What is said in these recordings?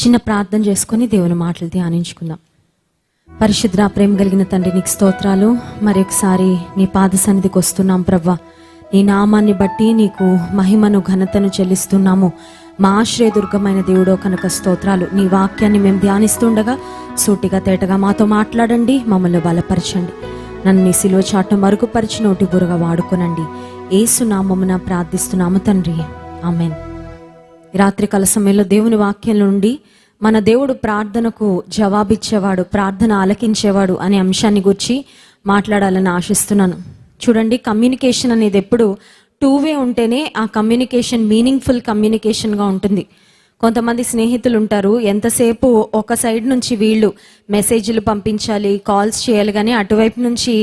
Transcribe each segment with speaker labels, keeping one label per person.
Speaker 1: చిన్న ప్రార్థన చేసుకొని దేవుని మాటలు ధ్యానించుకుందాం. పరిశుద్ర ప్రేమ కలిగిన తండ్రి, నీకు స్తోత్రాలు. మరొకసారి నీ పాద సన్నిధికి వస్తున్నాం ప్రవ్వా. నీ నామాన్ని బట్టి నీకు మహిమను ఘనతను చెల్లిస్తున్నాము. మా ఆశ్రయదుర్గమైన దేవుడో కనుక స్తోత్రాలు. నీ వాక్యాన్ని మేము ధ్యానిస్తుండగా సూటిగా తేటగా మాతో మాట్లాడండి, మమ్మల్ని బలపరచండి. నన్ను నీ సిలువ చాటును మరుగుపరిచి నోటి బురగా వాడుకొనండి. యేసు నామమున ప్రార్థిస్తున్నాము తండ్రి, ఆమేన్. రాత్రికాల సమయంలో దేవుని వాక్యం నుండి మన దేవుడు ప్రార్థనకు జవాబిచ్చేవాడు, ప్రార్థన ఆలకించేవాడు అనే అంశాన్ని గురించి మాట్లాడాలని ఆశిస్తున్నాను. చూడండి, కమ్యూనికేషన్ అనేది ఎప్పుడు టూ వే ఉంటేనే ఆ కమ్యూనికేషన్ మీనింగ్ఫుల్ కమ్యూనికేషన్గా ఉంటుంది. కొంతమంది స్నేహితులు ఉంటారు, ఎంతసేపు ఒక సైడ్ నుంచి వీళ్ళు మెసేజ్లు పంపించాలి, కాల్స్ చేయాలి, కానీ అటువైపు నుంచి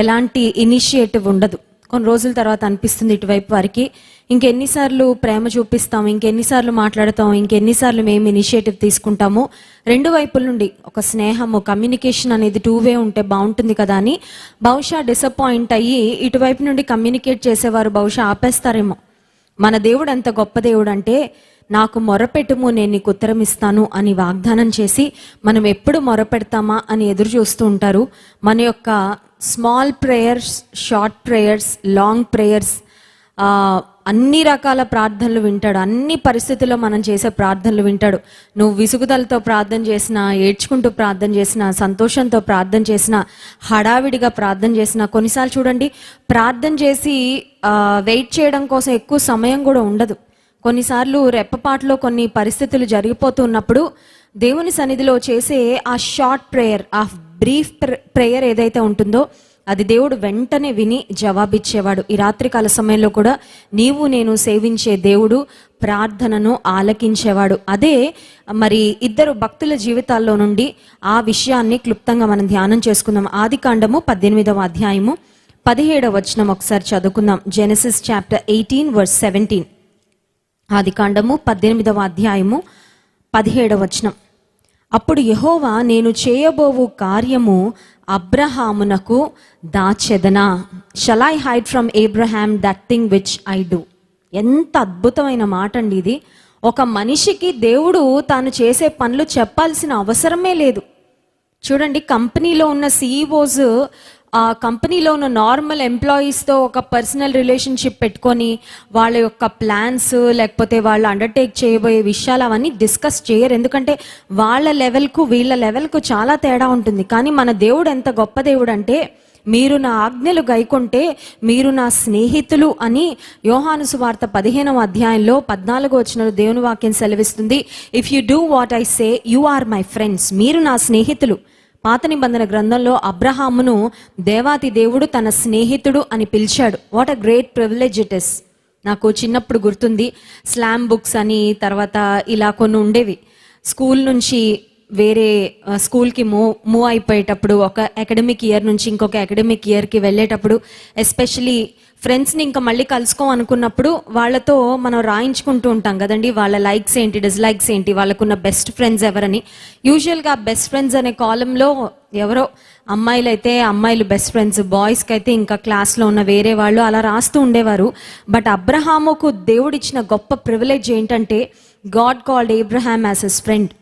Speaker 1: ఎలాంటి ఇనిషియేటివ్ ఉండదు. కొన్ని రోజుల తర్వాత అనిపిస్తుంది ఇటువైపు వారికి, ఇంకెన్నిసార్లు ప్రేమ చూపిస్తాం, ఇంకెన్నిసార్లు మాట్లాడతాం, ఇంకెన్నిసార్లు మేము ఇనిషియేటివ్ తీసుకుంటాము. రెండు వైపుల నుండి ఒక స్నేహము, కమ్యూనికేషన్ అనేది టూ వే ఉంటే బాగుంటుంది కదా అని బహుశా డిసప్పాయింట్ అయ్యి ఇటువైపు నుండి కమ్యూనికేట్ చేసేవారు బహుశా ఆపేస్తారేమో. మన దేవుడు ఎంత గొప్ప దేవుడు అంటే, నాకు మొరపెట్టుము నేను నీకు ఉత్తరం ఇస్తాను అని వాగ్దానం చేసి మనం ఎప్పుడు మొరపెడతామా అని ఎదురు చూస్తూ ఉంటారు. మన యొక్క small prayers, short prayers, long prayers, అన్ని రకాల ప్రార్థనలు వింటాడు. అన్ని పరిస్థితుల్లో మనం చేసే ప్రార్థనలు వింటాడు. నువ్వు విసుగుదలతో ప్రార్థన చేసినా, ఏడ్చుకుంటూ ప్రార్థన చేసినా, సంతోషంతో ప్రార్థన చేసినా, హడావిడిగా ప్రార్థన చేసినా, కొన్నిసార్లు చూడండి ప్రార్థన చేసి వెయిట్ చేయడం కోసం ఎక్కువ సమయం కూడా ఉండదు. కొన్నిసార్లు రెప్పపాటులో కొన్ని పరిస్థితులు జరిగిపోతున్నప్పుడు దేవుని సన్నిధిలో చేసే ఆ షార్ట్ ప్రేయర్, ఆ బ్రీఫ్ ప్రేయర్ ఏదైతే ఉంటుందో అది దేవుడు వెంటనే విని జవాబిచ్చేవాడు. ఈ రాత్రికాల సమయంలో కూడా నీవు నేను సేవించే దేవుడు ప్రార్థనను ఆలకించేవాడు. అదే మరి ఇద్దరు భక్తుల జీవితాల్లో నుండి ఆ విషయాన్ని క్లుప్తంగా మనం ధ్యానం చేసుకుందాం. ఆదికాండము 18వ అధ్యాయము 17వ వచనం ఒకసారి చదువుకుందాం. Genesis chapter 18 verse 17. ఆదికాండము 18వ అధ్యాయము 17వ వచనం. అప్పుడు యెహోవా, నేను చేయబోవు కార్యము అబ్రహామునకు దాచెదనా? Shall I hide from Abraham that thing which I do? ఎంత అద్భుతమైన మాట అండి ఇది. ఒక మనిషికి దేవుడు తాను చేసే పనులు చెప్పాల్సిన అవసరమే లేదు. చూడండి, కంపెనీలో ఉన్న సిఇఓస్ ఆ కంపెనీలో ఉన్న నార్మల్ ఎంప్లాయీస్తో ఒక పర్సనల్ రిలేషన్షిప్ పెట్టుకొని వాళ్ళ యొక్క ప్లాన్స్, లేకపోతే వాళ్ళు అండర్టేక్ చేయబోయే విషయాలు అవన్నీ డిస్కస్ చేయరు. ఎందుకంటే వాళ్ళ లెవెల్కు వీళ్ళ లెవెల్కు చాలా తేడా ఉంటుంది. కానీ మన దేవుడు ఎంత గొప్ప దేవుడు అంటే, మీరు నా ఆజ్ఞలు గైకొంటే మీరు నా స్నేహితులు అని యోహాను సువార్త 15వ అధ్యాయంలో 14వ వచనంలో దేవుని వాక్యం సెలవిస్తుంది. If you do what I say you are my friends. మీరు నా స్నేహితులు. పాత నిబంధన గ్రంథంలో అబ్రహామును దేవాతి దేవుడు తన స్నేహితుడు అని పిలిచాడు. What a great privilege it is. నాకు చిన్నప్పుడు గుర్తుంది, స్లామ్ బుక్స్ అని తర్వాత ఇలా కొన్ని ఉండేవి. స్కూల్ నుంచి వేరే స్కూల్కి మూవ్ అయిపోయేటప్పుడు, ఒక అకాడమిక్ ఇయర్ నుంచి ఇంకొక అకాడమిక్ ఇయర్కి వెళ్ళేటప్పుడు, ఎస్పెషలీ ఫ్రెండ్స్ని ఇంకా మళ్ళీ కలుసుకోమనుకున్నప్పుడు వాళ్ళతో మనం రాయించుకుంటూ ఉంటాం కదండి, వాళ్ళ లైక్స్ ఏంటి, డిస్లైక్స్ ఏంటి, వాళ్ళకున్న బెస్ట్ ఫ్రెండ్స్ ఎవరని. యూజువల్గా బెస్ట్ ఫ్రెండ్స్ అనే కాలంలో ఎవరో అమ్మాయిలైతే అమ్మాయిలు బెస్ట్ ఫ్రెండ్స్, బాయ్స్కి అయితే ఇంకా క్లాస్లో ఉన్న వేరే వాళ్ళు అలా రాస్తూ ఉండేవారు. బట్ అబ్రహాముకు దేవుడిచ్చిన గొప్ప ప్రివిలేజ్ ఏంటంటే, God called Abraham as his friend.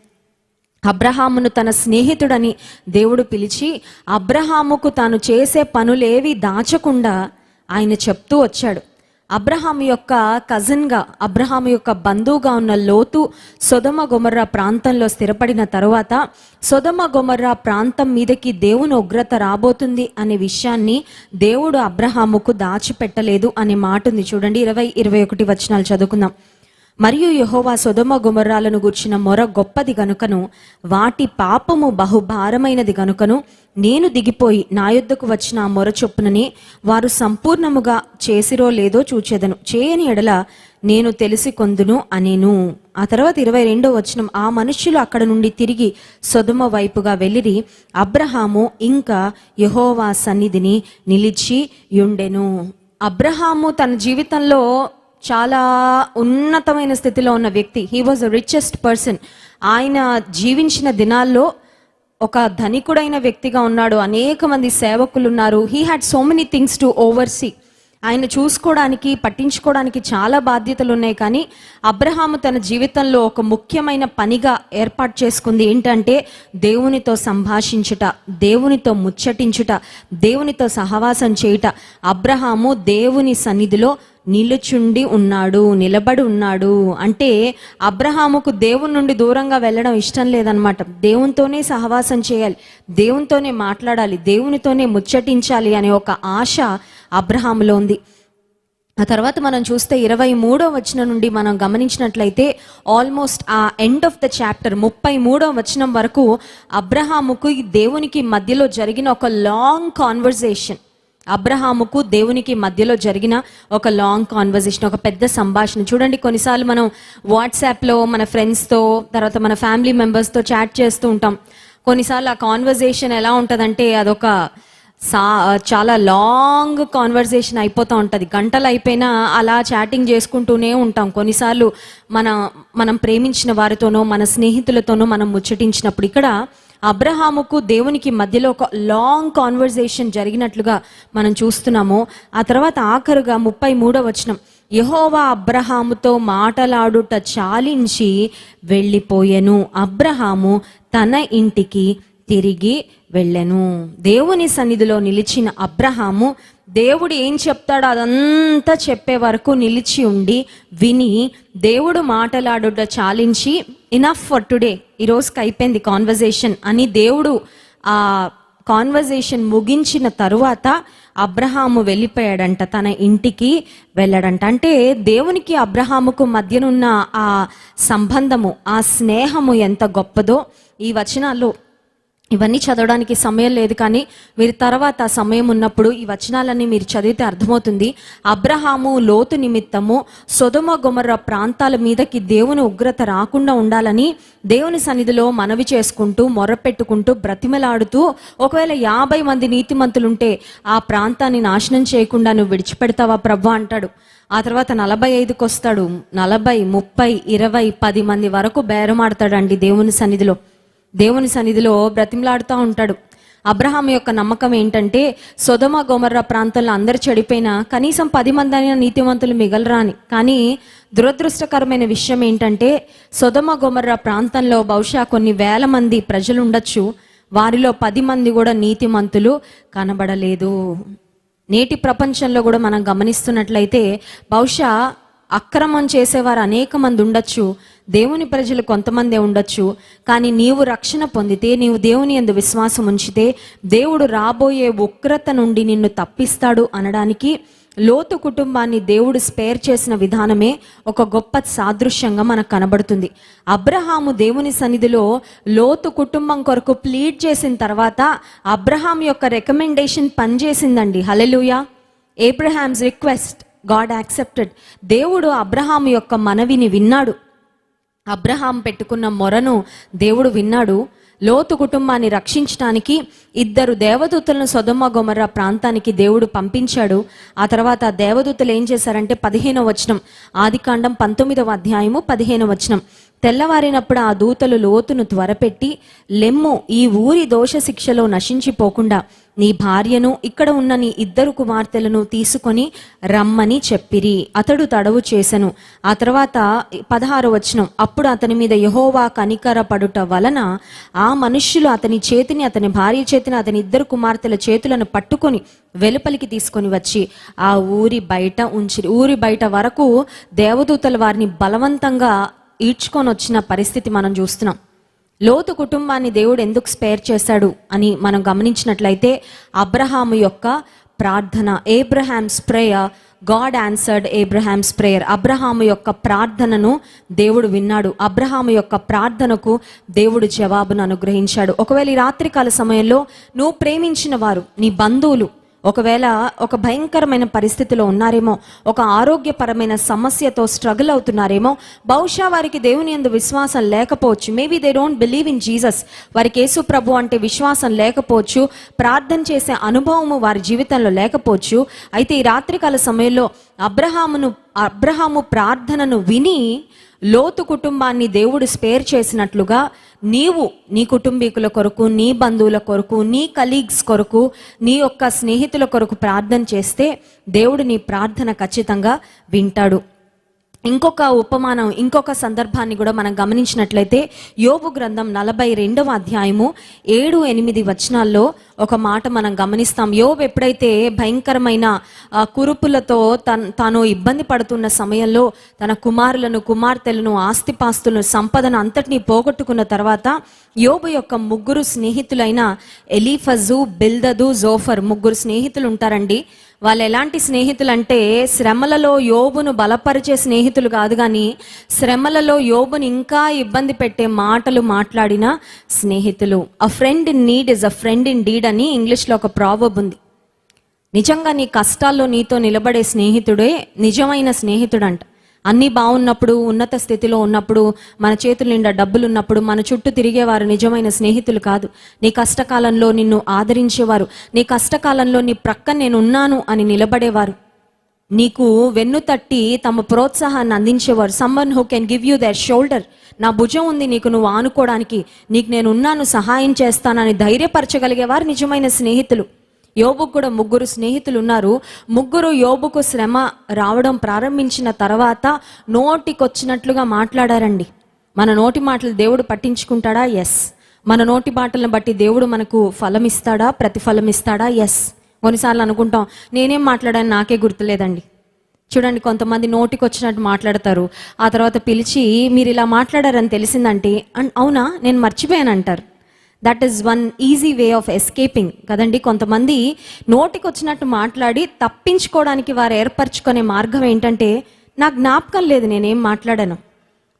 Speaker 1: అబ్రహామును తన స్నేహితుడని దేవుడు పిలిచి అబ్రహాముకు తాను చేసే పనులేవి దాచకుండా ఆయన చెప్తూ వచ్చాడు. అబ్రహాము యొక్క కజిన్గా, అబ్రహాము యొక్క బంధువుగా ఉన్న లోతు సొదొమ గొమొర్రా ప్రాంతంలో స్థిరపడిన తరువాత సొదొమ గొమొర్రా ప్రాంతం మీదకి దేవుని ఉగ్రత రాబోతుంది అనే విషయాన్ని దేవుడు అబ్రహాముకు దాచిపెట్టలేదు అనే మాట ఉంది. చూడండి, 20-21 వచనాలు చదువుకుందాం. మరియు యెహోవా సొదొమ గొమొర్రాలను గూర్చిన మొర గొప్పది గనుకను, వాటి పాపము బహుభారమైనది గనుకను, నేను దిగిపోయి నా యొద్దకు వచ్చిన ఆ మొర చొప్పునని వారు సంపూర్ణముగా చేసిరో లేదో చూచెదను. చేయని ఎడల నేను తెలిసి కొందును అనేను. ఆ తర్వాత 22వ వచనం. ఆ మనుష్యులు అక్కడ నుండి తిరిగి సొదొమ వైపుగా వెళ్ళిరి. అబ్రహాము ఇంకా యెహోవా సన్నిధిని నిలిచి యుండెను. అబ్రహాము తన జీవితంలో చాలా ఉన్నతమైన స్థితిలో ఉన్న వ్యక్తి. He was the richest person. ఆయన జీవించిన దినాల్లో ఒక ధనికుడైన వ్యక్తిగా ఉన్నాడు. అనేక మంది సేవకులు ఉన్నారు. He had so many things to overseas. ఆయన చూసుకోవడానికి, పట్టించుకోవడానికి చాలా బాధ్యతలు ఉన్నాయి. కానీ అబ్రహాము తన జీవితంలో ఒక ముఖ్యమైన పనిగా ఏర్పాటు చేసుకుంది ఏంటంటే దేవునితో సంభాషించుట, దేవునితో ముచ్చటించుట, దేవునితో సహవాసం చేయుట. అబ్రహాము దేవుని సన్నిధిలో నిలబడి ఉన్నాడు. అంటే అబ్రహాముకు దేవుని నుండి దూరంగా వెళ్ళడం ఇష్టం లేదనమాట. దేవునితోనే సహవాసం చేయాలి, దేవునితోనే మాట్లాడాలి, దేవునితోనే ముచ్చటించాలి అనే ఒక ఆశ అబ్రహాములో ఉంది. ఆ తర్వాత మనం చూస్తే 23వ వచనం నుండి మనం గమనించినట్లయితే ఆల్మోస్ట్ ఆ ఎండ్ ఆఫ్ ద చాప్టర్ 33వ వచనం వరకు అబ్రహాముకు దేవునికి మధ్యలో జరిగిన ఒక లాంగ్ కాన్వర్సేషన్, అబ్రహాముకు దేవునికి మధ్యలో జరిగిన ఒక లాంగ్ కాన్వర్సేషన్, ఒక పెద్ద సంభాషణ. చూడండి, కొన్నిసార్లు మనం వాట్సాప్లో మన ఫ్రెండ్స్తో, తర్వాత మన ఫ్యామిలీ మెంబర్స్తో చాట్ చేస్తూ ఉంటాం. కొన్నిసార్లు ఆ కాన్వర్సేషన్ ఎలా ఉంటుందంటే అదొక చాలా లాంగ్ కాన్వర్సేషన్ అయిపోతూ ఉంటుంది. గంటలు అయిపోయినా అలా చాటింగ్ చేసుకుంటూనే ఉంటాం. కొన్నిసార్లు మనం ప్రేమించిన వారితోనో, మన స్నేహితులతోనో మనం ముచ్చటించినప్పుడు ఇక్కడ అబ్రహాముకు దేవునికి మధ్యలో ఒక లాంగ్ కాన్వర్సేషన్ జరిగినట్లుగా మనం చూస్తున్నాము. ఆ తర్వాత ఆఖరుగా 33వ వచనం, యెహోవా అబ్రహాముతో మాటలాడుట చాలించి వెళ్ళిపోయెను, అబ్రహాము తన ఇంటికి తిరిగి వెళ్ళెను. దేవుని సన్నిధిలో నిలిచిన అబ్రహాము దేవుడు ఏం చెప్తాడో అదంతా చెప్పే వరకు నిలిచి ఉండి విని, దేవుడు మాటలాడుట చాలించి ఇనఫ్ ఫర్ టుడే, ఈరోజుకి అయిపోయింది కాన్వర్సేషన్ అని దేవుడు ఆ కాన్వర్సేషన్ ముగించిన తరువాత అబ్రహాము వెళ్ళిపోయాడంట, తన ఇంటికి వెళ్ళాడంట. అంటే దేవునికి అబ్రహాముకు మధ్యనున్న ఆ సంబంధము, ఆ స్నేహము ఎంత గొప్పదో ఈ వచనాల్లో ఇవన్నీ చదవడానికి సమయం లేదు. కానీ మీరు తర్వాత సమయం ఉన్నప్పుడు ఈ వచనాలన్నీ మీరు చదివితే అర్థమవుతుంది. అబ్రహాము లోతు నిమిత్తము సొదొమ గొమొర్రా ప్రాంతాల మీదకి దేవుని ఉగ్రత రాకుండా ఉండాలని దేవుని సన్నిధిలో మనవి చేసుకుంటూ, మొరపెట్టుకుంటూ, బ్రతిమలాడుతూ, ఒకవేళ 50 మంది నీతిమంతులుంటే ఆ ప్రాంతాన్ని నాశనం చేయకుండా నువ్వు విడిచిపెడతావా ప్రభు అంటాడు. ఆ తర్వాత 45కి వస్తాడు. 40, 30, 20, 10 మంది వరకు బేరమాడతాడండి దేవుని సన్నిధిలో బ్రతిమలాడుతూ ఉంటాడు. అబ్రహాం యొక్క నమ్మకం ఏంటంటే సొదొమ గొమొర్రా ప్రాంతంలో అందరు చెడిపోయినా కనీసం 10 మంది అయినా నీతిమంతులు మిగలరా అని. కానీ దురదృష్టకరమైన విషయం ఏంటంటే సొదొమ గొమొర్రా ప్రాంతంలో బహుశా కొన్ని వేల మంది ప్రజలు ఉండొచ్చు, వారిలో 10 మంది కూడా నీతిమంతులు కనబడలేదు. నేటి ప్రపంచంలో కూడా మనం గమనిస్తున్నట్లయితే బహుశా అక్రమం చేసేవారు అనేక మంది ఉండొచ్చు, దేవుని ప్రజలు కొంతమందే ఉండొచ్చు. కానీ నీవు రక్షణ పొందితే, నీవు దేవుని యందు విశ్వాసం ఉంచితే దేవుడు రాబోయే ఉగ్రత నుండి నిన్ను తప్పిస్తాడు అనడానికి లోతు కుటుంబాన్ని దేవుడు స్పేర్ చేసిన విధానమే ఒక గొప్ప సాదృశ్యంగా మనకు కనబడుతుంది. అబ్రహాము దేవుని సన్నిధిలో లోతు కుటుంబం కొరకు ప్లీడ్ చేసిన తర్వాత అబ్రహాం యొక్క రికమెండేషన్ పనిచేసిందండి. Hallelujah. Abraham's request God accepted. దేవుడు అబ్రహాం యొక్క మనవిని విన్నాడు. అబ్రహాం పెట్టుకున్న మొరను దేవుడు విన్నాడు. లోతు కుటుంబాన్ని రక్షించడానికి 2 దేవదూతలను సొదొమ గొమొర్రా ప్రాంతానికి దేవుడు పంపించాడు. ఆ తర్వాత దేవదూతలు ఏం చేశారంటే 15వ వచనం, ఆదికాండం 19వ అధ్యాయము 15వ వచనం, తెల్లవారినప్పుడు ఆ దూతలు లోతును త్వరపెట్టి, లెమ్ము, ఈ ఊరి దోష శిక్షలో నశించిపోకుండా నీ భార్యను ఇక్కడ ఉన్న నీ 2 కుమార్తెలను తీసుకొని రమ్మని చెప్పిరి. అతడు తడవు చేసెను. ఆ తర్వాత 16వ వచనం, అప్పుడు అతని మీద యెహోవా కనికర పడుట వలన ఆ మనుష్యులు అతని చేతిని, అతని భార్య చేతిని, అతని 2 కుమార్తెల చేతులను పట్టుకొని వెలుపలికి తీసుకొని వచ్చి ఆ ఊరి బయట ఉంచిరి. ఊరి బయట వరకు దేవదూతలు వారిని బలవంతంగా ఈడ్చుకొని వచ్చిన పరిస్థితి మనం చూస్తున్నాం. లోతు కుటుంబాన్ని దేవుడు ఎందుకు స్పేర్ చేశాడు అని మనం గమనించినట్లయితే అబ్రహాము యొక్క ప్రార్థన, ఏబ్రహామ్స్ prayer, God answered ఏబ్రహామ్స్ prayer. Abraham యొక్క ప్రార్థనను దేవుడు విన్నాడు. అబ్రహాము యొక్క ప్రార్థనకు దేవుడు జవాబును అనుగ్రహించాడు. ఒకవేళ ఈ రాత్రికాల సమయంలో నువ్వు ప్రేమించిన వారు, నీ బంధువులు ఒకవేళ ఒక భయంకరమైన పరిస్థితిలో ఉన్నారేమో, ఒక ఆరోగ్యపరమైన సమస్యతో స్ట్రగుల్ అవుతున్నారేమో, బహుశా వారికి దేవుని యందు విశ్వాసం లేకపోవచ్చు. Maybe they don't believe in Jesus. వారికి యేసు ప్రభు అంటే విశ్వాసం లేకపోవచ్చు, ప్రార్థన చేసే అనుభవము వారి జీవితంలో లేకపోవచ్చు. అయితే ఈ రాత్రికాల సమయంలో అబ్రహాము ప్రార్థనను విని లోతు కుటుంబాన్ని దేవుడు స్పేర్ చేసినట్లుగా నీవు నీ కుటుంబీకుల కొరకు, నీ బంధువుల కొరకు, నీ కలీగ్స్ కొరకు, నీ యొక్క స్నేహితుల కొరకు ప్రార్థన చేస్తే దేవుడు నీ ప్రార్థన ఖచ్చితంగా వింటాడు. ఇంకొక ఉపమానం, ఇంకొక సందర్భాన్ని కూడా మనం గమనించినట్లయితే యోబు గ్రంథం 42వ అధ్యాయము 7-8 వచనాల్లో ఒక మాట మనం గమనిస్తాం. యోబు ఎప్పుడైతే భయంకరమైన కురుపులతో తాను ఇబ్బంది పడుతున్న సమయంలో తన కుమారులను, కుమార్తెలను, ఆస్తిపాస్తులను, సంపదను అంతటినీ పోగొట్టుకున్న తర్వాత యోబు యొక్క 3 స్నేహితులైన ఎలీఫజు, బిల్దదు, జోఫర్ 3 స్నేహితులు ఉంటారండి. వాళ్ళు ఎలాంటి స్నేహితులు అంటే శ్రమలలో యోబును బలపరిచే స్నేహితులు కాదు, కానీ శ్రమలలో యోబును ఇంకా ఇబ్బంది పెట్టే మాటలు మాట్లాడిన స్నేహితులు. A friend in need is a friend in deed అని ఇంగ్లీష్లో ఒక ప్రావర్బ్ ఉంది. నిజంగా నీ కష్టాల్లో నీతో నిలబడే స్నేహితుడే నిజమైన స్నేహితుడు అంట. అన్నీ బాగున్నప్పుడు, ఉన్నత స్థితిలో ఉన్నప్పుడు, మన చేతుల నిండా డబ్బులు ఉన్నప్పుడు మన చుట్టూ తిరిగేవారు నిజమైన స్నేహితులు కాదు. నీ కష్టకాలంలో నిన్ను ఆదరించేవారు, నీ కష్టకాలంలో నీ ప్రక్కన నేను ఉన్నాను అని నిలబడేవారు, నీకు వెన్ను తట్టి తమ ప్రోత్సాహాన్ని అందించేవారు. Someone who can give you their shoulder. నా భుజం ఉంది నీకు, నువ్వు ఆనుకోవడానికి, నీకు నేను ఉన్నాను, సహాయం చేస్తానని ధైర్యపరచగలిగేవారు నిజమైన స్నేహితులు. యోబుకు కూడా 3 స్నేహితులు ఉన్నారు. 3 యోబుకు శ్రమ రావడం ప్రారంభించిన తర్వాత నోటికొచ్చినట్లుగా మాట్లాడారండి. మన నోటి మాటలు దేవుడు పట్టించుకుంటాడా? ఎస్. మన నోటి మాటలను బట్టి దేవుడు మనకు ఫలం ఇస్తాడా, ప్రతిఫలం ఇస్తాడా? ఎస్. కొన్నిసార్లు అనుకుంటాం నేనేం మాట్లాడాను నాకే గుర్తులేదండి. చూడండి, కొంతమంది నోటికి వచ్చినట్టు మాట్లాడతారు, ఆ తర్వాత పిలిచి మీరు ఇలా మాట్లాడారని తెలిసిందంటే అవునా నేను మర్చిపోయాను అంటారు. That is one easy way of escaping కదండి. కొంతమంది నోటికి వచ్చినట్టు మాట్లాడి తప్పించుకోవడానికి వారు ఏర్పరచుకునే మార్గం ఏంటంటే నాకు జ్ఞాపకం లేదు నేనేం మాట్లాడాను.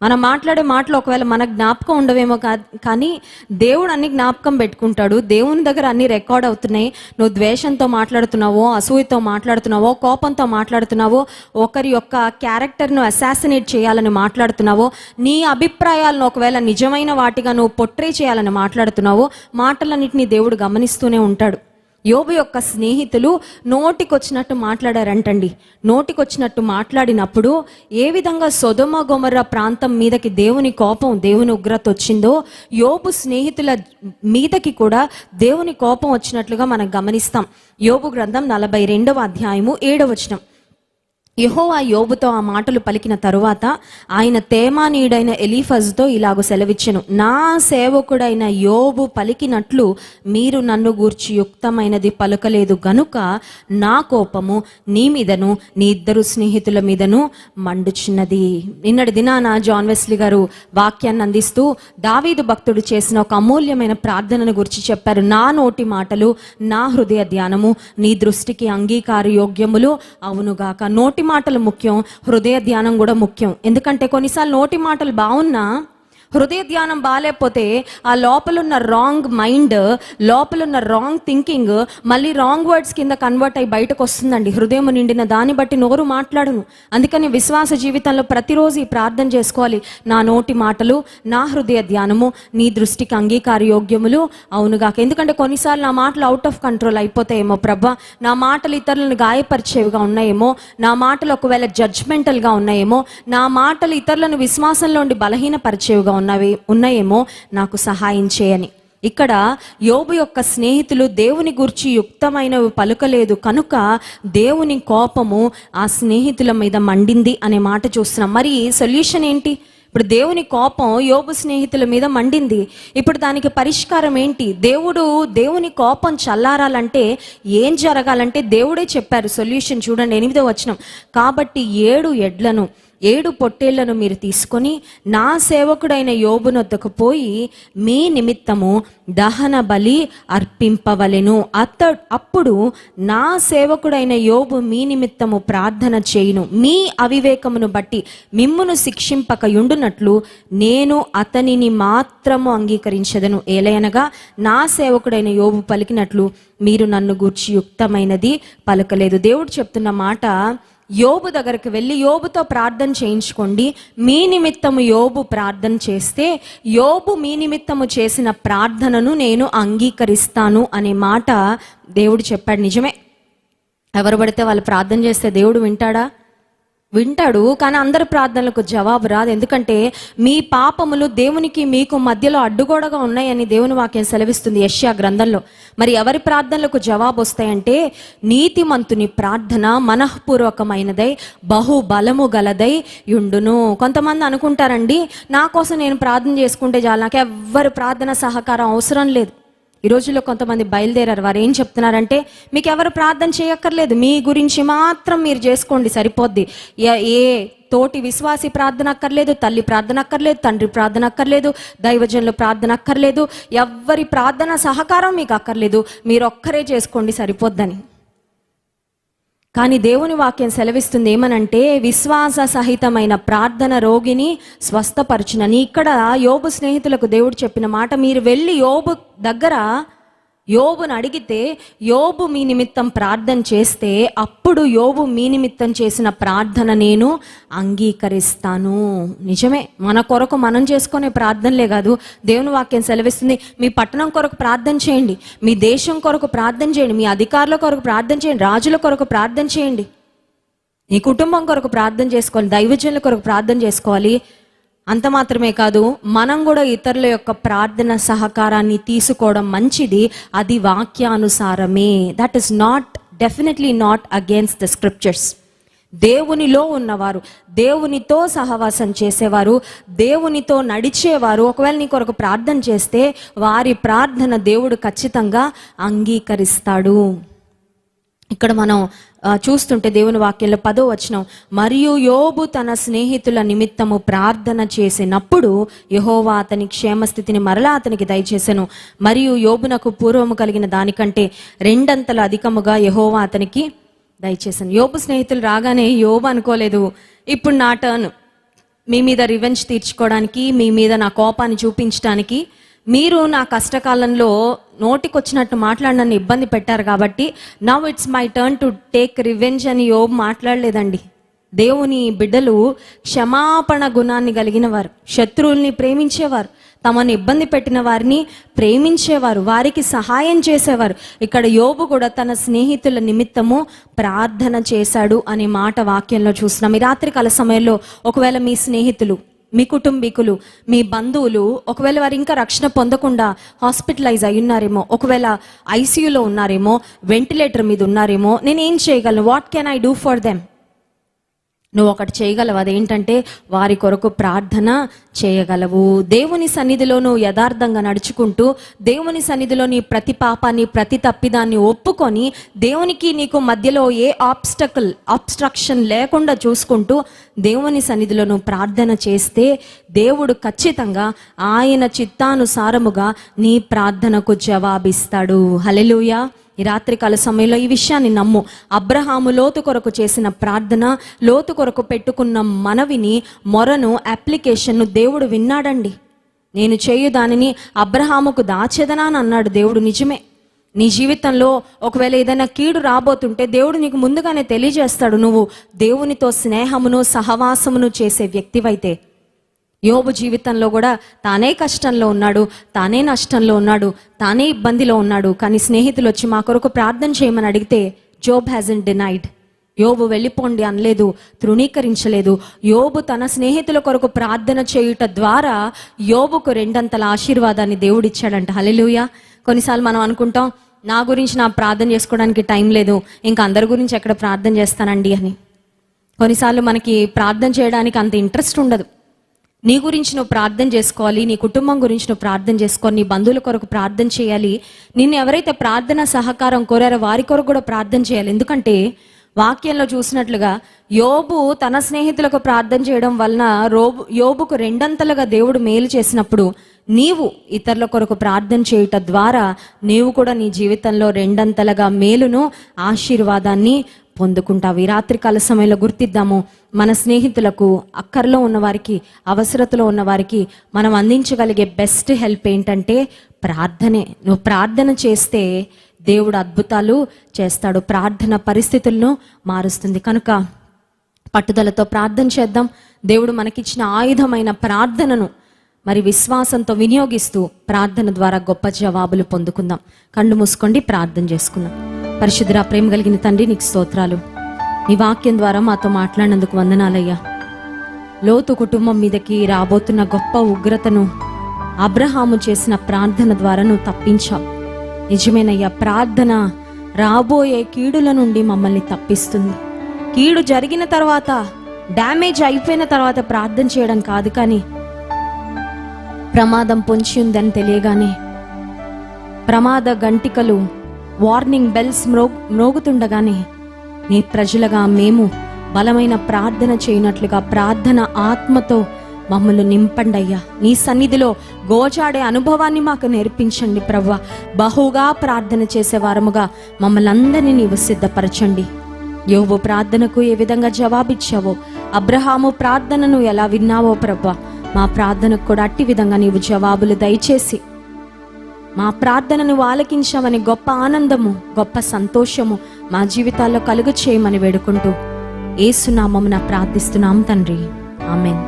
Speaker 1: మనం మాట్లాడే మాటలు ఒకవేళ మన జ్ఞాపకం ఉండవేమో కానీ దేవుడు అన్ని జ్ఞాపకం పెట్టుకుంటాడు. దేవుని దగ్గర అన్ని రికార్డ్ అవుతున్నాయి. నువ్వు ద్వేషంతో మాట్లాడుతున్నావో, అసూయతో మాట్లాడుతున్నావో, కోపంతో మాట్లాడుతున్నావో, ఒకరి యొక్క క్యారెక్టర్ను అసాసినేట్ చేయాలని మాట్లాడుతున్నావో, నీ అభిప్రాయాలను ఒకవేళ నిజమైన వాటిగా నువ్వు పొట్రే చేయాలని మాట్లాడుతున్నావో, మాటలన్నింటినీ దేవుడు గమనిస్తూనే ఉంటాడు. యోబు యొక్క స్నేహితులు నోటికొచ్చినట్టు మాట్లాడారంటండి. నోటికొచ్చినట్టు మాట్లాడినప్పుడు ఏ విధంగా సొదొమ గొమొర్రా ప్రాంతం మీదకి దేవుని కోపం, దేవుని ఉగ్రత వచ్చిందో యోబు స్నేహితుల మీదకి కూడా దేవుని కోపం వచ్చినట్లుగా మనం గమనిస్తాం. యోబు గ్రంథం 42వ అధ్యాయము 7వ వచనం. యెహోవా యోబుతో ఆ మాటలు పలికిన తరువాత ఆయన తేమానీయుడైన ఎలీఫజుతో ఇలాగ సెలవిచ్చెను, నా సేవకుడైన యోబు పలికినట్లు మీరు నన్ను గూర్చి యుక్తమైనది పలుకలేదు గనుక నా కోపము నీ మీదను నీ 2 స్నేహితుల మీదను మండుచున్నది. నిన్నటి దినాన జాన్ వెస్లీ గారు వాక్యాన్ని అందిస్తూ దావీదు భక్తుడు చేసిన ఒక అమూల్యమైన ప్రార్థనను గురించి చెప్పారు. నా నోటి మాటలు, నా హృదయ ధ్యానము నీ దృష్టికి అంగీకార యోగ్యములు అవునుగాక. నోటి మాటలు ముఖ్యం, హృదయ ధ్యానం కూడా ముఖ్యం. ఎందుకంటే కొన్నిసార్లు నోటి మాటలు బాగున్నా హృదయ ధ్యానం బాగాలేకపోతే ఆ లోపలున్న రాంగ్ మైండ్, లోపలున్న రాంగ్ థింకింగ్ మళ్ళీ రాంగ్ వర్డ్స్ కింద కన్వర్ట్ అయ్యి బయటకు వస్తుందండి. హృదయం నిండిన దాన్ని బట్టి నోరు మాట్లాడును. అందుకని విశ్వాస జీవితంలో ప్రతిరోజు ఈ ప్రార్థన చేసుకోవాలి. నా నోటి మాటలు, నా హృదయ ధ్యానము నీ దృష్టికి అంగీకార యోగ్యములు అవునుగాక. ఎందుకంటే కొన్నిసార్లు నా మాటలు అవుట్ ఆఫ్ కంట్రోల్ అయిపోతాయేమో ప్రభా, నా మాటలు ఇతరులను గాయపరిచేవిగా ఉన్నాయేమో, నా మాటలు ఒకవేళ జడ్జ్మెంటల్గా ఉన్నాయేమో, నా మాటలు ఇతరులను విశ్వాసంలో ఉండి బలహీనపరిచేవిగా ఉన్నాయేమో, నాకు సహాయం చేయని. ఇక్కడ యోబు యొక్క స్నేహితులు దేవుని గూర్చి యుక్తమైనవి పలుకలేదు కనుక దేవుని కోపము ఆ స్నేహితుల మీద మండింది అనే మాట చూస్తున్నాం. మరి సొల్యూషన్ ఏంటి? ఇప్పుడు దేవుని కోపం యోబు స్నేహితుల మీద మండింది. ఇప్పుడు దానికి పరిష్కారం ఏంటి? దేవుని కోపం చల్లారాలంటే ఏం జరగాలంటే దేవుడే చెప్పారు సొల్యూషన్. చూడండి 8వ వచనం. కాబట్టి 7 ఎడ్లను 7 పొట్టేళ్లను మీరు తీసుకొని నా సేవకుడైన యోబునొద్దకు పోయి మీ నిమిత్తము దహన బలి అర్పింపవలెను. అప్పుడు నా సేవకుడైన యోబు మీ నిమిత్తము ప్రార్థన చేయును. మీ అవివేకమును బట్టి మిమ్మును శిక్షింపకయుండునట్లు నేను అతనిని మాత్రము అంగీకరించదను. ఏలయనగా నా సేవకుడైన యోబు పలికినట్లు మీరు నన్ను గూర్చి యుక్తమైనది పలకలేదు. దేవుడు చెప్తున్న మాట, యోబు దగ్గరికి వెళ్ళి యోబుతో ప్రార్థన చేయించుకోండి. మీ నిమిత్తము యోబు ప్రార్థన చేస్తే యోబు మీ నిమిత్తము చేసిన ప్రార్థనను నేను అంగీకరిస్తాను అనే మాట దేవుడు చెప్పాడు. నిజమే, ఎవరు పడితే వాళ్ళు ప్రార్థన చేస్తే దేవుడు వింటాడా? వింటాడు, కానీ అందరి ప్రార్థనలకు జవాబు రాదు. ఎందుకంటే మీ పాపములు దేవునికి మీకు మధ్యలో అడ్డుగోడగా ఉన్నాయని దేవుని వాక్యం సెలవిస్తుంది యెషయా గ్రంథంలో. మరి ఎవరి ప్రార్థనలకు జవాబు వస్తాయంటే, నీతిమంతుని ప్రార్థన మనఃపూర్వకమైనదై బహుబలము గలదై యుండును. కొంతమంది అనుకుంటారండి, నా కోసం నేను ప్రార్థన చేసుకుంటే చాలు, నాకు ఎవ్వరి ప్రార్థన సహకారం అవసరం లేదు. ఈ రోజుల్లో కొంతమంది బయలుదేరారు. వారు ఏం చెప్తున్నారంటే, మీకు ఎవరు ప్రార్థన చేయక్కర్లేదు, మీ గురించి మాత్రం మీరు చేసుకోండి సరిపోద్ది. ఏ తోటి విశ్వాసి ప్రార్థన అక్కర్లేదు, తల్లి ప్రార్థన అక్కర్లేదు, తండ్రి ప్రార్థన అక్కర్లేదు, దైవజనుల ప్రార్థన అక్కర్లేదు, ఎవ్వరి ప్రార్థన సహకారం మీకు అక్కర్లేదు, మీరు ఒక్కరే చేసుకోండి సరిపోద్దని. కానీ దేవుని వాక్యం సెలవిస్తుంది ఏమనంటే, విశ్వాస సహితమైన ప్రార్థన రోగిని స్వస్థపరచునని. ఇక్కడ యోబు స్నేహితులకు దేవుడు చెప్పిన మాట, మీరు వెళ్ళి యోబు దగ్గర యోబును అడిగితే, యోబు మీ నిమిత్తం ప్రార్థన చేస్తే అప్పుడు యోబు మీ నిమిత్తం చేసిన ప్రార్థన నేను అంగీకరిస్తాను. నిజమే, మన కొరకు మనం చేసుకునే ప్రార్థనలే కాదు, దేవుని వాక్యం సెలవిస్తుంది, మీ పట్టణం కొరకు ప్రార్థన చేయండి, మీ దేశం కొరకు ప్రార్థన చేయండి, మీ అధికారుల కొరకు ప్రార్థన చేయండి, రాజుల కొరకు ప్రార్థన చేయండి, మీ కుటుంబం కొరకు ప్రార్థన చేసుకోవాలి, దైవజనుల కొరకు ప్రార్థన చేసుకోవాలి. అంత మాత్రమే కాదు, మనం కూడా ఇతరుల యొక్క ప్రార్థన సహకారాన్ని తీసుకోవడం మంచిది. అది వాక్యానుసారమే. That is not, definitely not against the scriptures. దేవునిలో ఉన్నవారు, దేవునితో సహవాసం చేసేవారు, దేవునితో నడిచేవారు ఒకవేళ నీ కొరకు ప్రార్థన చేస్తే వారి ప్రార్థన దేవుడు ఖచ్చితంగా అంగీకరిస్తాడు. ఇక్కడ మనం చూస్తుంటే దేవుని వాక్యంలో 10వ వచనం, మరియు యోబు తన స్నేహితుల నిమిత్తము ప్రార్థన చేసినప్పుడు యెహోవా అతని క్షేమస్థితిని మరలా అతనికి దయచేసెను, మరియు యోబునకు పూర్వము కలిగిన దానికంటే 2 అంతలు అధికముగా యెహోవా అతనికి దయచేసాను. యోబు స్నేహితులు రాగానే యోబు అనుకోలేదు, ఇప్పుడు నా టర్న్, మీ మీద రివెంజ్ తీర్చుకోవడానికి, మీ మీద నా కోపాన్ని చూపించడానికి, మీరు నా కష్టకాలంలో నోటికొచ్చినట్టు మాట్లాడి నన్ను ఇబ్బంది పెట్టారు కాబట్టి now it's my turn to take revenge అని యోబు మాట్లాడలేదండి. దేవుని బిడ్డలు క్షమాపణ గుణాన్ని కలిగిన వారు, శత్రువుల్ని ప్రేమించేవారు, తమను ఇబ్బంది పెట్టిన వారిని ప్రేమించేవారు, వారికి సహాయం చేసేవారు. ఇక్కడ యోబు కూడా తన స్నేహితుల నిమిత్తము ప్రార్థన చేశాడు అనే మాట వాక్యంలో చూస్తున్నాం. ఈ రాత్రికాల సమయంలో ఒకవేళ మీ స్నేహితులు, మీ కుటుంబీకులు, మీ బంధువులు ఒకవేళ వారు ఇంకా రక్షణ పొందకుండా హాస్పిటలైజ్ అయి ఉన్నారేమో, ఒకవేళ ఐసీయూలో ఉన్నారేమో, వెంటిలేటర్ మీద ఉన్నారేమో, నేనేం చేయగలను? What can I do for them? నువ్వు ఒకటి చేయగలవు, అదేంటంటే వారి కొరకు ప్రార్థన చేయగలవు. దేవుని సన్నిధిలో నువ్వు యథార్థంగా నడుచుకుంటూ, దేవుని సన్నిధిలో నీ ప్రతి పాపాన్ని, ప్రతి తప్పిదాన్ని ఒప్పుకొని, దేవునికి నీకు మధ్యలో ఏ ఆబ్స్ట్రక్షన్ లేకుండా చూసుకుంటూ దేవుని సన్నిధిలో నువ్వు ప్రార్థన చేస్తే దేవుడు ఖచ్చితంగా ఆయన చిత్తానుసారముగా నీ ప్రార్థనకు జవాబిస్తాడు. హల్లెలూయా. ఈ రాత్రికాల సమయంలో ఈ విషయాన్ని నమ్ము. అబ్రహాము లోతు కొరకు చేసిన ప్రార్థన, లోతు కొరకు పెట్టుకున్న మనవిని, మొరను, అప్లికేషన్ను దేవుడు విన్నాడండి. నేను చేయు దానిని అబ్రహాముకు దాచెదనా అని అన్నాడు దేవుడు. నిజమే, నీ జీవితంలో ఒకవేళ ఏదైనా కీడు రాబోతుంటే దేవుడు నీకు ముందుగానే తెలియజేస్తాడు. నువ్వు దేవునితో స్నేహమును, సహవాసమును చేసే వ్యక్తివైతే. యోబు జీవితంలో కూడా తానే కష్టంలో ఉన్నాడు, తానే నష్టంలో ఉన్నాడు, తానే ఇబ్బందిలో ఉన్నాడు. కానీ స్నేహితులు వచ్చి మా కొరకు ప్రార్థన చేయమని అడిగితే జోబ్ హ్యాజంట్ డినైడ్. యోబు వెళ్ళిపోండి అనలేదు, తృణీకరించలేదు. యోబు తన స్నేహితుల కొరకు ప్రార్థన చేయుట ద్వారా యోబుకు 2 అంతల ఆశీర్వాదాన్ని దేవుడిచ్చాడంట. హల్లెలూయా. కొన్నిసార్లు మనం అనుకుంటాం, నా గురించి నా ప్రార్థన చేసుకోవడానికి టైం లేదు, ఇంకా అందరి గురించి ఎక్కడ ప్రార్థన చేస్తానండి అని. కొన్నిసార్లు మనకి ప్రార్థన చేయడానికి అంత ఇంట్రెస్ట్ ఉండదు. నీ గురించి నువ్వు ప్రార్థన చేసుకోవాలి, నీ కుటుంబం గురించి నువ్వు ప్రార్థన చేసుకోవాలి, నీ బంధువుల కొరకు ప్రార్థన చేయాలి. నిన్ను ఎవరైతే ప్రార్థన సహకారం కోరారో వారి కొరకు కూడా ప్రార్థన చేయాలి. ఎందుకంటే వాక్యంలో చూసినట్లుగా యోబు తన స్నేహితులకు ప్రార్థన చేయడం వలన యోబుకు 2 అంతలుగా దేవుడు మేలు చేసినప్పుడు, నీవు ఇతరుల కొరకు ప్రార్థన చేయుట ద్వారా నీవు కూడా నీ జీవితంలో 2 అంతలుగా మేలును, ఆశీర్వాదాన్ని పొందుకుంటావు. ఈ రాత్రికాల సమయంలో గుర్తిద్దాము, మన స్నేహితులకు, అక్కర్లో ఉన్నవారికి, అవసరతలో ఉన్నవారికి మనం అందించగలిగే బెస్ట్ హెల్ప్ ఏంటంటే ప్రార్థనే. నువ్వు ప్రార్థన చేస్తే దేవుడు అద్భుతాలు చేస్తాడు. ప్రార్థన పరిస్థితులను మారుస్తుంది. కనుక పట్టుదలతో ప్రార్థన చేద్దాం. దేవుడు మనకిచ్చిన ఆయుధమైన ప్రార్థనను మరి విశ్వాసంతో వినియోగిస్తూ ప్రార్థన ద్వారా గొప్ప జవాబులు పొందుకుందాం. కళ్ళు మూసుకోండి, ప్రార్థన చేసుకుందాం. పరిశుద్ధుడా, ప్రేమ కలిగిన తండ్రి, నీకు స్తోత్రాలు. నీ వాక్యం ద్వారా మాతో మాట్లాడినందుకు వందనాలయ్యా. లోతు కుటుంబం మీదకి రాబోతున్న గొప్ప ఉగ్రతను అబ్రహాము చేసిన ప్రార్థన ద్వారా నువ్వు తప్పించావు. నిజమేనయ్యా, ప్రార్థన రాబోయే కీడుల నుండి మమ్మల్ని తప్పిస్తుంది. కీడు జరిగిన తర్వాత, డ్యామేజ్ అయిపోయిన తర్వాత ప్రార్థన చేయడం కాదు, కానీ ప్రమాదం పొంచి ఉందని తెలియగానే ప్రమాద గంటికలు, వార్నింగ్ బెల్స్ మ్రోగుతుండగానే నీ ప్రజలుగా మేము బలమైన ప్రార్థన చేయనట్లుగా ప్రార్థన ఆత్మతో మమ్మల్ని నింపండి అయ్యా. నీ సన్నిధిలో గోచాడే అనుభవాన్ని మాకు నేర్పించండి ప్రభువా. బహుగా ప్రార్థన చేసే వారముగా మమ్మల్ని అందరినీ నీవు సిద్ధపరచండి. యోబు ప్రార్థనకు ఏ విధంగా జవాబిచ్చావో, అబ్రహాము ప్రార్థనను ఎలా విన్నావో ప్రభువా, మా ప్రార్థనకు కూడా అట్టి విధంగా నీవు జవాబులు దయచేసి మా ప్రార్థనను ఆలకించామని గొప్ప ఆనందము, గొప్ప సంతోషము మా జీవితాల్లో కలుగు చేయమని వేడుకుంటూ యేసు నామమున ప్రార్థిస్తున్నాం తండ్రి, ఆమేన్.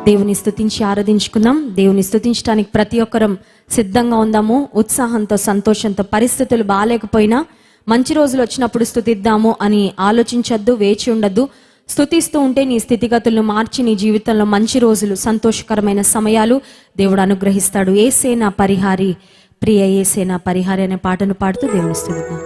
Speaker 1: దేవుని స్తుతించి ఆరాధించుకుందాం. దేవుని స్తుతించడానికి ప్రతి ఒక్కరం సిద్ధంగా ఉందాము, ఉత్సాహంతో, సంతోషంతో. పరిస్థితులు బాగాలేకపోయినా మంచి రోజులు వచ్చినప్పుడు స్తుతిద్దాము అని ఆలోచించొద్దు, వేచి ఉండద్దు. స్తుతిస్తూ ఉంటే నీ స్థితిగతులను మార్చి నీ జీవితంలో మంచి రోజులు, సంతోషకరమైన సమయాలు దేవుడు అనుగ్రహిస్తాడు. యేసే నా పరిహారి, ప్రియ యేసే నా పరిహారి అనే పాటను పాడుతూ దేవుని స్తుతిద్దాం.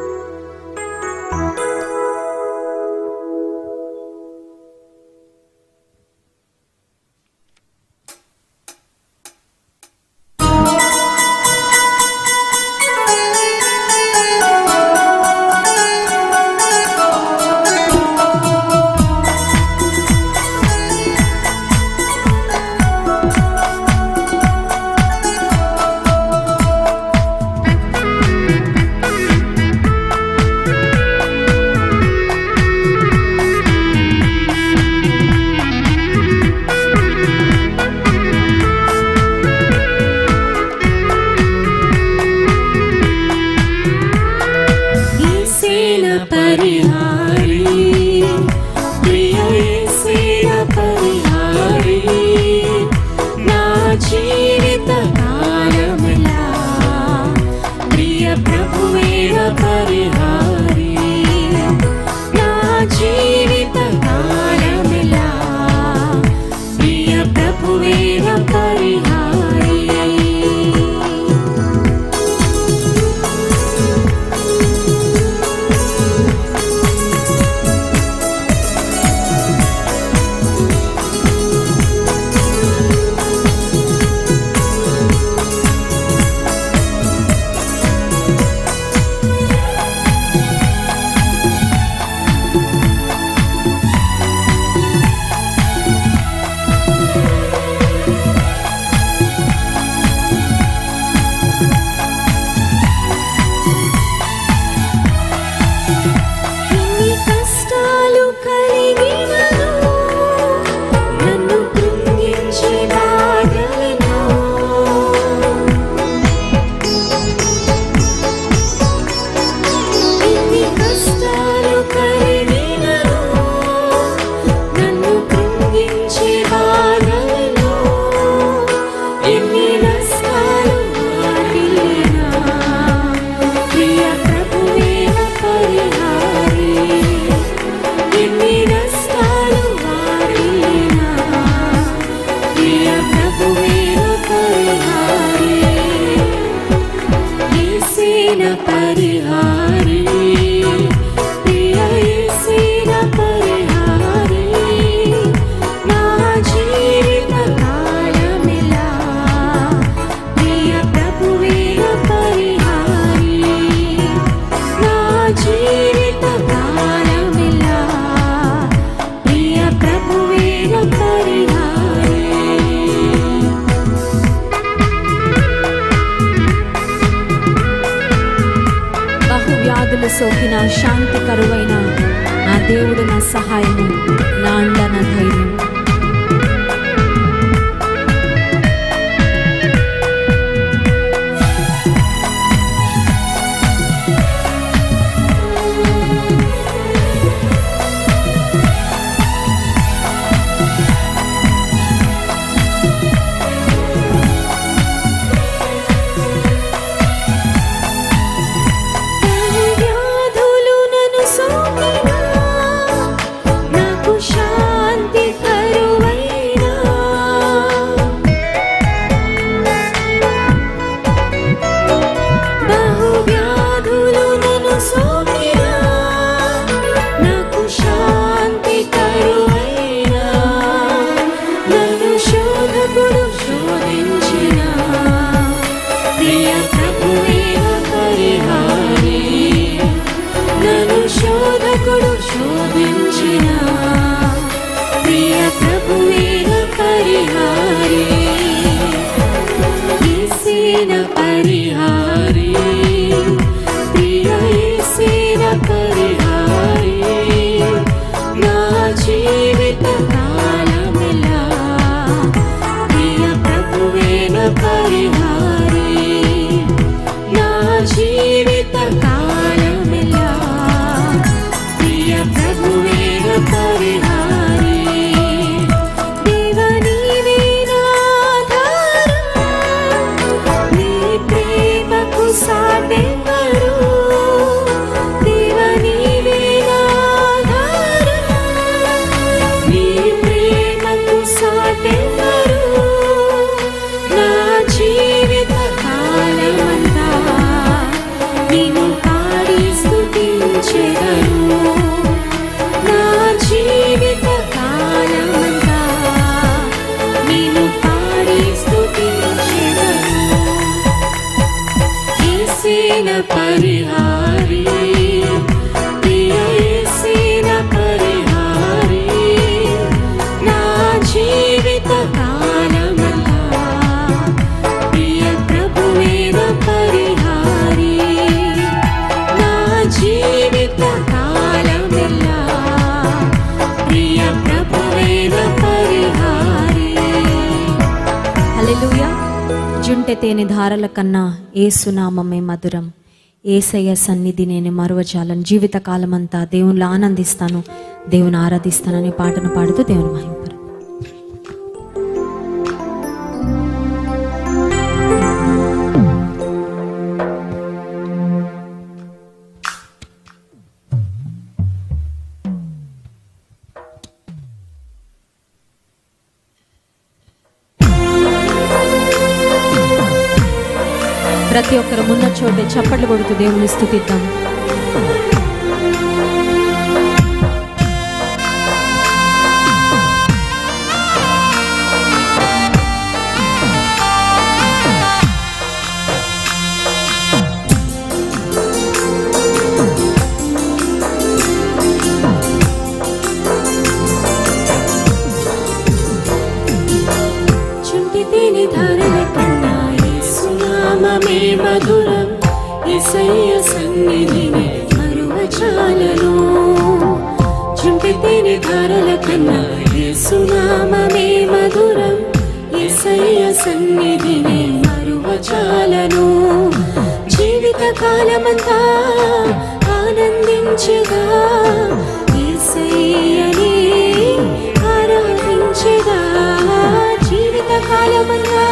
Speaker 1: సోకిన శాంతి కరువైన నా దేవుడు నా సహాయము, నా అండ, నా ధైర్యం. ఎప్పుడు శోభించిన ప్రియ ప్రభువేన పరిహారి, యేసేన పరిహారి, ప్రియ యేసేన పరిహారి, నా జీవిత కాలమెల్లా ప్రియ ప్రభువేన పరిహారి, నా జీవిత కాలమెల్లా ప్రియ ప్రభువేన పరిహారి. దేవ నీవే నా ఆధారం, నీ ప్రేమకు సాటెవరు, దేవ నీవే నా ఆధారం, నీ ప్రేమకు సాటెవరు, నా జీవిత కాలమంతా నిన్ను పాడి స్తుతించెదను, నా జీవిత కాలమంతా నిన్ను పాడి స్తుతించెదను. యేసేన పరిహారి, ప్రియ యేసేన పరిహారి, నా జీవిత కాలమంతా ప్రియ ప్రభువేన పరిహారి, నా జీవిత కాలమెల్లా ప్రియ ప్రభువేన పరిహారి. హల్లెలూయా. జుంటె తేనె ధారల కన్నా ఏసునామమే మధురం, ఏసయ్య సన్నిధి నేను మరువజాలను. జీవితకాలమంతా దేవునిలో ఆనందిస్తాను, దేవుని ఆరాధిస్తానని పాటను పాడుతూ దేవుని మహింపరు. ప్రతి ఒక్కరు మున్న చోటే చప్పట్లు కొడుతూ దేవుని స్తుతిద్దాం. చుంటి తేనె ధారల కన్నా యేసునామమే మధురం, యేసయ్య సన్నిధిని మరువజాలను. చుంటి తేనె ధారల కన్నా యేసునామమే మధురం, యేసయ్య సన్నిధిని మరువజాలను. జీవిత కాలమంతా ఆనందించగా యేసయ్యని ఆరాధించగా, జీవిత కాలమంతా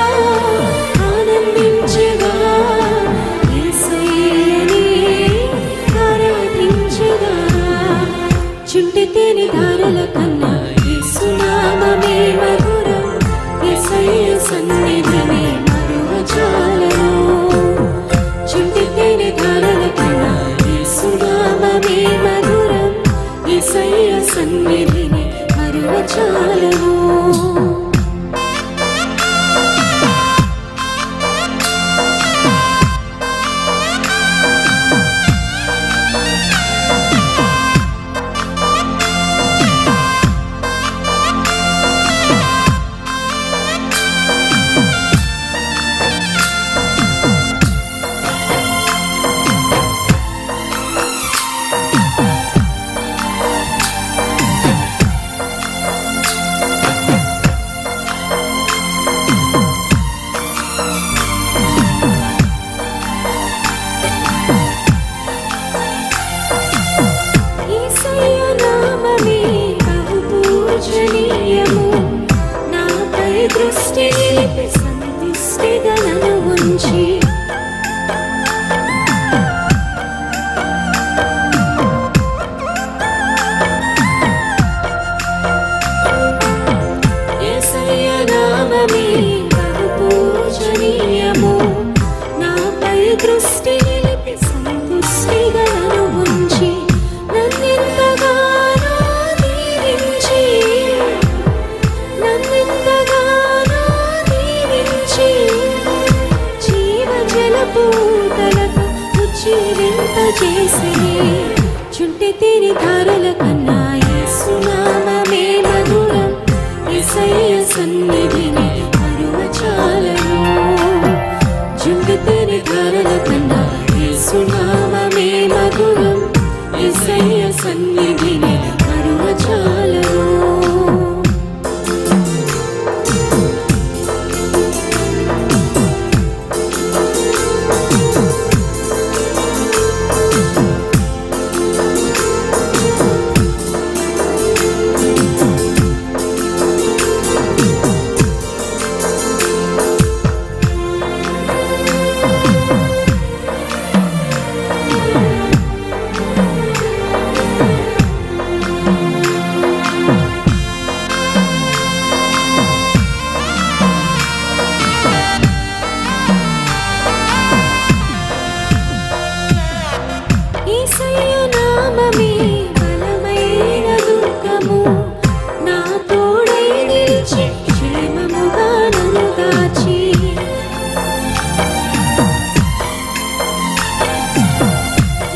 Speaker 1: ఆనందించగా యేసయ్యని ఆరాధించగా. చుంటి తేనె ధారల కన్నా యేసునామమే మధురం, యేసయ్య సన్నిధిని మరువజాలను. చుంటి తేనె ధారల కన్నా యేసునామమే మధురం, యేసయ్య సన్నిధిని మరువజాలను. దృష్టి సందిష్టిగా నన్ను ఉంచి యేసయ్య నామమే బహు పూజనీయము, నాపై దృష్టి నిలిపి సంతుష్టిగా నన్ను ఉంచి నన్నెంతగానో దీవించి జీవజలపూతలకు ఉజ్జీవింపజేసి చుంటి తేనె ధారల కన్నా యేసునామమే మధురం. యేసయ్య సన్నిధిని మరువచాలను. చుంటి తేనె ధారల కన్నా యేసునామమే మధురం. యేసయ్య సన్నిధిని మరువచాలను. యేసయ్య నామమే బలమైన దుర్గము. నా తోడై నిలిచి క్షేమముగా నన్ను దాచి.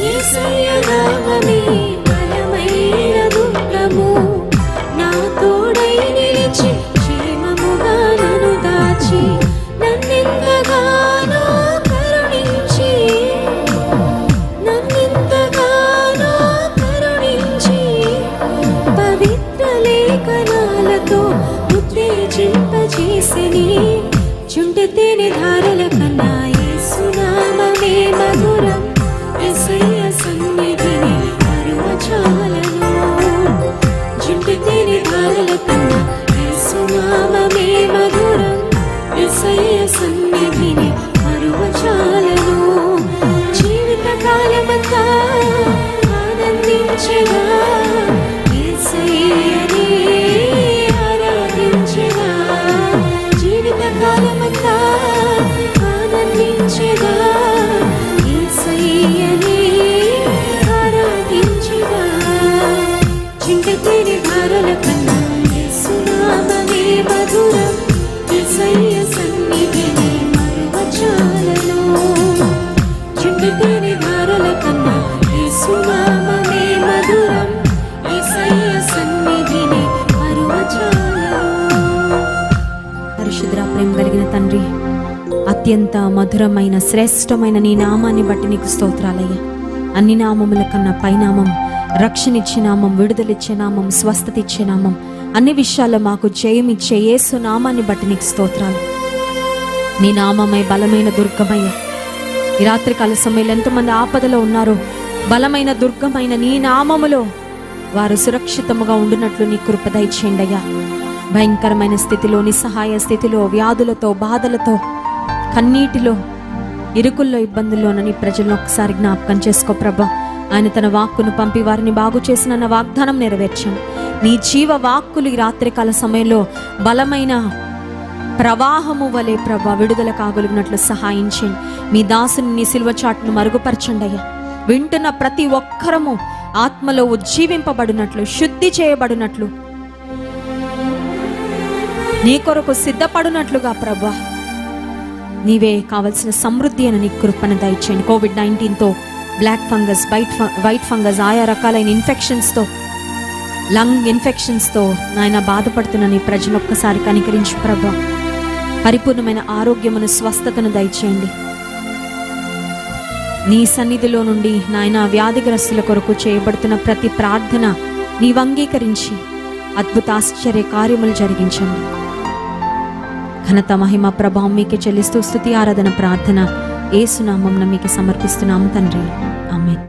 Speaker 1: యేసయ్య నామమే బలమైన దుర్గము. నా తోడై నిలిచి క్షేమముగా నన్ను దాచి. నన్నెంతగానో కరుణించి పవిత్ర లేఖనాలతో ఉత్తేజింపజేసిని. చుంటి తేనె ధారల కన్నా యేసునామమే మధురం. యేసయ్య సన్నిధిని మరువచాలను. చుంటి తేనె ధారల కన్నా యేసునామమే మధురం. యేసయ్య సన్నిధిని మరువచాలను. జీవితకాలమంతా ఆనందించగా యేసయ్యనే ఆరాధించగా. జీవితకాలమంతా ఆనందించగా యేసయ్యనే ఆరాధించగా. చుంటి తేనె ధారల కన్నా యేసునామమే మధురం. యేసయ్య సన్నిధిని మరువచాలను. చుంటి తేనె ధారల కన్నా యేసునామమే మధురం. యేసయ్య సన్నిధిని మరువచాలను. పరిశుద్ధ ప్రేమ కలిగిన తండ్రి, అత్యంత మధురమైన శ్రేష్టమైన నీ నామాన్ని బట్టి నీకు స్తోత్రాలయ్యా. అన్ని నామముల కన్నా పైనామం, రక్షణిచ్చే నామం, విడుదలిచ్చే నామం, స్వస్థత ఇచ్చే నామం, అన్ని విషయాల్లో మాకు జయమిచ్చే యేసు నామాన్ని బట్టి నీకు స్తోత్రాలు. నీ నామమై బలమైన దుర్గమయ్య. ఈ రాత్రికాల సమయంలో ఎంతమంది ఆపదలో ఉన్నారో బలమైన దుర్గమైన నీ నామములో వారు సురక్షితముగా ఉండునట్లు నీ కృప దయచేయండి అయ్యా. భయంకరమైన స్థితిలో, నిస్సహాయ స్థితిలో, వ్యాధులతో, బాధలతో, కన్నీటిలో, ఇరుకుల్లో, ఇబ్బందుల్లోన నీ ప్రజలను ఒకసారి జ్ఞాపకం చేసుకో ప్రభా. ఆయన తన వాక్కును పంపి వారిని బాగు చేసిన వాగ్దానం నెరవేర్చండి. నీ జీవ వాక్కులు ఈ రాత్రికాల సమయంలో బలమైన ప్రవాహము వలె ప్రభా విడుదల కాగలిగినట్లు సహాయించండి. మీ దాసుని నీ సిలువ చాటును మరుగుపరచండి అయ్యా. వింటున్న ప్రతి ఒక్కరము ఆత్మలో ఉజ్జీవింపబడినట్లు, శుద్ధి చేయబడినట్లు, నీ కొరకు సిద్ధపడినట్లుగా ప్రభా నీవే కావలసిన సమృద్ధి అని నీ కృపను దయచేయండి. కోవిడ్-19తో, బ్లాక్ ఫంగస్, వైట్ ఫంగస్, ఆయా రకాలైన ఇన్ఫెక్షన్స్తో, లంగ్ ఇన్ఫెక్షన్స్తో నాయన బాధపడుతున్న నీ ప్రజలు ఒక్కసారి కనికరించి ప్రభా పరిపూర్ణమైన ఆరోగ్యమును, స్వస్థతను దయచేయండి. నీ సన్నిధిలో నుండి నాయన వ్యాధిగ్రస్తుల కొరకు చేయబడుతున్న ప్రతి ప్రార్థన నీవు అంగీకరించి అద్భుత ఆశ్చర్య కార్యములు జరిగించండి. ఘనత, మహిమ, ప్రభావం మీకే చెల్లిస్తూ స్తుతి, ఆరాధన, ప్రార్థన యేసు నామమున మీకే సమర్పిస్తున్నాము తండ్రి. ఆమేన్.